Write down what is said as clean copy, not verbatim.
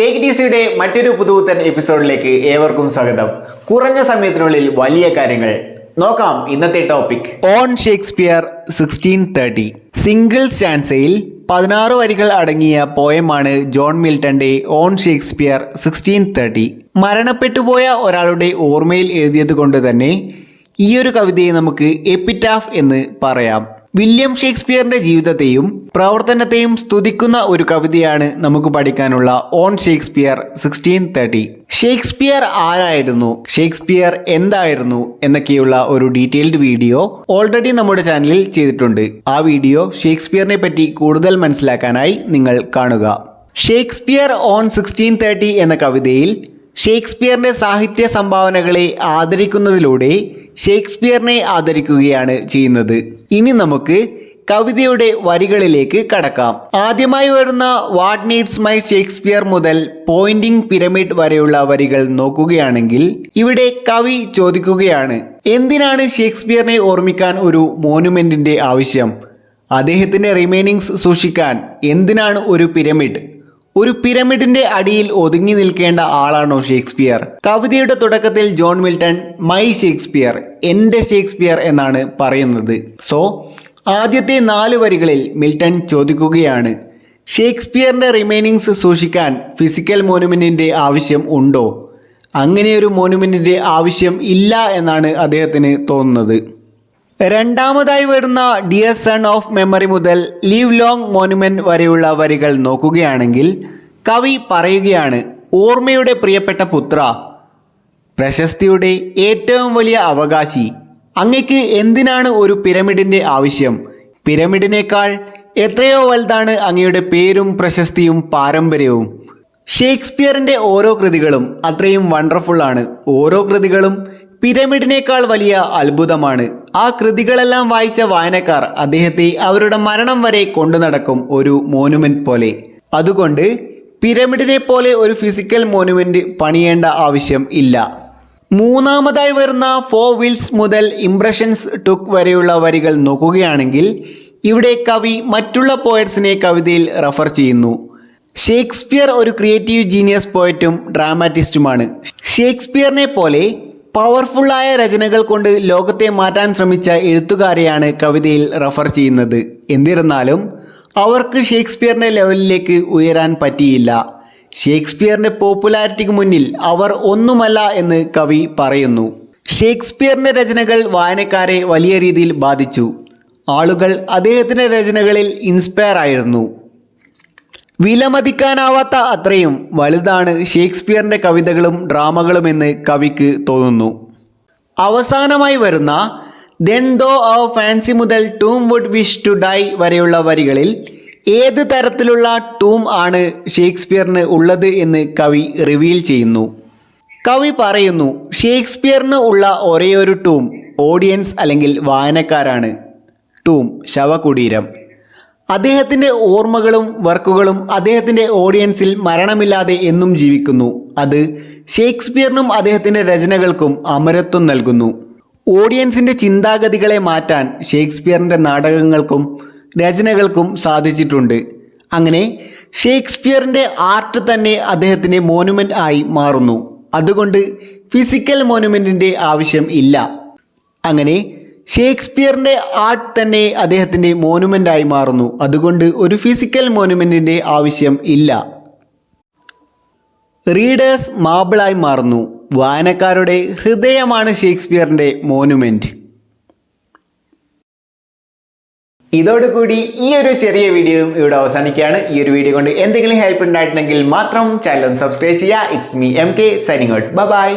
Take it ഈസിയുടെ മറ്റൊരു പുതുപുത്തൻ എപ്പിസോഡിലേക്ക് ഏവർക്കും സ്വാഗതം. കുറഞ്ഞ സമയത്തിനുള്ളിൽ വലിയ കാര്യങ്ങൾ നോക്കാം. ഇന്നത്തെ ടോപ്പിക് ഓൺ ഷേക്സ്പിയർ 1630. സിംഗിൾ സ്റ്റാൻസയിൽ 16 വരികൾ അടങ്ങിയ പോയമാണ് ജോൺ മിൽട്ടന്റെ ഓൺ ഷേക്സ്പിയർ 1630. മരണപ്പെട്ടുപോയ ഒരാളുടെ ഓർമ്മയിൽ എഴുതിയത് കൊണ്ട് തന്നെ ഈ ഒരു കവിതയെ നമുക്ക് എപ്പിറ്റാഫ് എന്ന് പറയാം. വില്യം ഷേക്സ്പിയറിന്റെ ജീവിതത്തെയും പ്രവർത്തനത്തെയും സ്തുതിക്കുന്ന ഒരു കവിതയാണ് നമുക്ക് പഠിക്കാനുള്ള ഓൺ ഷേക്സ്പിയർ 1630. ഷേക്സ്പിയർ ആരായിരുന്നു, ഷേക്സ്പിയർ എന്തായിരുന്നു എന്നൊക്കെയുള്ള ഒരു ഡീറ്റെയിൽഡ് വീഡിയോ ഓൾറെഡി നമ്മുടെ ചാനലിൽ ചെയ്തിട്ടുണ്ട്. ആ വീഡിയോ ഷേക്സ്പിയറിനെ പറ്റി കൂടുതൽ മനസ്സിലാക്കാനായി നിങ്ങൾ കാണുക. ഷേക്സ്പിയർ ഓൺ 1630 എന്ന കവിതയിൽ ഷേക്സ്പിയറിന്റെ സാഹിത്യ സംഭാവനകളെ ആദരിക്കുന്നതിലൂടെ ഷേക്സ്പിയറിനെ ആദരിക്കുകയാണ് ചെയ്യുന്നത്. ഇനി നമുക്ക് കവിതയുടെ വരികളിലേക്ക് കടക്കാം. ആദ്യമായി വരുന്ന വാട്ട് നീഡ്സ് മൈ ഷേക്സ്പിയർ മുതൽ പോയിന്റിംഗ് പിരമിഡ് വരെയുള്ള വരികൾ നോക്കുകയാണെങ്കിൽ ഇവിടെ കവി ചോദിക്കുകയാണ്, എന്തിനാണ് ഷേക്സ്പിയറിനെ ഓർമ്മിക്കാൻ ഒരു മോനുമെന്റിന്റെ ആവശ്യം? അദ്ദേഹത്തിന്റെ റിമൈനിങ്സ് സൂക്ഷിക്കാൻ എന്തിനാണ് ഒരു പിരമിഡ്? ഒരു പിരമിഡിന്റെ അടിയിൽ ഒതുങ്ങി നിൽക്കേണ്ട ആളാണോ ഷേക്സ്പിയർ? കവിതയുടെ തുടക്കത്തിൽ ജോൺ മിൽട്ടൺ മൈ ഷേക്സ്പിയർ, എൻ്റെ ഷേക്സ്പിയർ എന്നാണ് പറയുന്നത്. സോ ആദ്യത്തെ 4 വരികളിൽ മിൽട്ടൺ ചോദിക്കുകയാണ്, ഷേക്സ്പിയറിന്റെ റിമൈനിങ്സ് സൂക്ഷിക്കാൻ ഫിസിക്കൽ മോനുമെന്റിന്റെ ആവശ്യം ഉണ്ടോ? അങ്ങനെയൊരു മോനുമെന്റിന്റെ ആവശ്യം ഇല്ല എന്നാണ് അദ്ദേഹത്തിന് തോന്നുന്നത്. രണ്ടാമതായി വരുന്ന ഡിയർ സൺ ഓഫ് മെമ്മറി മുതൽ ലീവ് ലോങ് മോനുമെന്റ് വരെയുള്ള വരികൾ നോക്കുകയാണെങ്കിൽ കവി പറയുകയാണ്, ഓർമ്മയുടെ പ്രിയപ്പെട്ട പുത്ര, പ്രശസ്തിയുടെ ഏറ്റവും വലിയ അവകാശി, അങ്ങക്ക് എന്തിനാണ് ഒരു പിരമിഡിന്റെ ആവശ്യം? പിരമിഡിനേക്കാൾ എത്രയോ വലുതാണ് അങ്ങയുടെ പേരും പ്രശസ്തിയും പാരമ്പര്യവും. ഷേക്സ്പിയറിന്റെ ഓരോ കൃതികളും അത്രയും വണ്ടർഫുള്ളാണ്. ഓരോ കൃതികളും പിരമിഡിനേക്കാൾ വലിയ അത്ഭുതമാണ്. ആ കൃതികളെല്ലാം വായിച്ച വായനക്കാർ അദ്ദേഹത്തെ അവരുടെ മരണം വരെ കൊണ്ടു നടക്കും, ഒരു മോനുമെന്റ് പോലെ. അതുകൊണ്ട് പിരമിഡിനെ പോലെ ഒരു ഫിസിക്കൽ മോനുമെന്റ് പണിയേണ്ട ആവശ്യം ഇല്ല. മൂന്നാമതായി വരുന്ന 4 വീൽസ് മുതൽ ഇംപ്രഷൻസ് ടുക്ക് വരെയുള്ള വരികൾ നോക്കുകയാണെങ്കിൽ ഇവിടെ കവി മറ്റുള്ള പോയറ്റ്സിനെ കവിതയിൽ റെഫർ ചെയ്യുന്നു. ഷേക്സ്പിയർ ഒരു ക്രിയേറ്റീവ് ജീനിയസ് പോയറ്റും ഡ്രാമാറ്റിസ്റ്റുമാണ്. ഷേക്സ്പിയറിനെ പോലെ പവർഫുള്ളായ രചനകൾ കൊണ്ട് ലോകത്തെ മാറ്റാൻ ശ്രമിച്ച എഴുത്തുകാരെയാണ് കവിതയിൽ റെഫർ ചെയ്യുന്നത്. എന്നിരുന്നാലും അവർക്ക് ഷേക്സ്പിയറിൻ്റെ ലെവലിലേക്ക് ഉയരാൻ പറ്റിയില്ല. ഷേക്സ്പിയറിൻ്റെ പോപ്പുലാരിറ്റിക്ക് മുന്നിൽ അവർ ഒന്നുമല്ല എന്ന് കവി പറയുന്നു. ഷേക്സ്പിയറിൻ്റെ രചനകൾ വായനക്കാരെ വലിയ രീതിയിൽ ബാധിച്ചു. ആളുകൾ അദ്ദേഹത്തിൻ്റെ രചനകളിൽ ഇൻസ്പയർ ആയിരുന്നു. വിലമതിക്കാനാവാത്ത അത്രയും വലുതാണ് ഷേക്സ്പിയറിൻ്റെ കവിതകളും ഡ്രാമകളുമെന്ന് കവിക്ക് തോന്നുന്നു. അവസാനമായി വരുന്ന ദെൻ ദോ അവർ ഫാൻസി മുതൽ ടൂം വുഡ് വിഷ് ടു ഡൈ വരെയുള്ള വരികളിൽ ഏത് തരത്തിലുള്ള ടൂം ആണ് ഷേക്സ്പിയറിന് ഉള്ളത് എന്ന് കവി റിവീൽ ചെയ്യുന്നു. കവി പറയുന്നു, ഷേക്സ്പിയറിന് ഉള്ള ഒരേയൊരു ടൂം ഓഡിയൻസ് അല്ലെങ്കിൽ വായനക്കാരാണ്. ടൂം, ശവകുടീരം. അദ്ദേഹത്തിൻ്റെ ഓർമ്മകളും വർക്കുകളും അദ്ദേഹത്തിൻ്റെ ഓഡിയൻസിൽ മരണമില്ലാതെ എന്നും ജീവിക്കുന്നു. അത് ഷേക്സ്പിയറിനും അദ്ദേഹത്തിൻ്റെ രചനകൾക്കും അമരത്വം നൽകുന്നു. ഓഡിയൻസിൻ്റെ ചിന്താഗതികളെ മാറ്റാൻ ഷേക്സ്പിയറിൻ്റെ നാടകങ്ങൾക്കും രചനകൾക്കും സാധിച്ചിട്ടുണ്ട്. അങ്ങനെ ഷേക്സ്പിയറിൻ്റെ ആർട്ട് തന്നെ അദ്ദേഹത്തിൻ്റെ മോനുമെൻ്റ് ആയി മാറുന്നു. അതുകൊണ്ട് ഫിസിക്കൽ മോനുമെൻറ്റിൻ്റെ ആവശ്യം ഇല്ല. അങ്ങനെ ഷേക്സ്പിയറിൻ്റെ ആർട്ട് തന്നെ അദ്ദേഹത്തിൻ്റെ മോനുമെൻ്റായി മാറുന്നു. അതുകൊണ്ട് ഒരു ഫിസിക്കൽ മോനുമെൻറ്റിൻ്റെ ആവശ്യം ഇല്ല. റീഡേഴ്സ് മാർബിളായി മാറുന്നു. വായനക്കാരുടെ ഹൃദയമാണ് ഷേക്സ്പിയറിൻ്റെ മോനുമെൻറ്റ്. ഇതോടുകൂടി ഈ ഒരു ചെറിയ വീഡിയോയും ഇവിടെ അവസാനിക്കുകയാണ്. ഈ ഒരു വീഡിയോ കൊണ്ട് എന്തെങ്കിലും ഹെൽപ്പ് ഉണ്ടായിട്ടുണ്ടെങ്കിൽ മാത്രം ചാനൽ ഒന്ന് സബ്സ്ക്രൈബ് ചെയ്യുക. It's me MK signing out. By.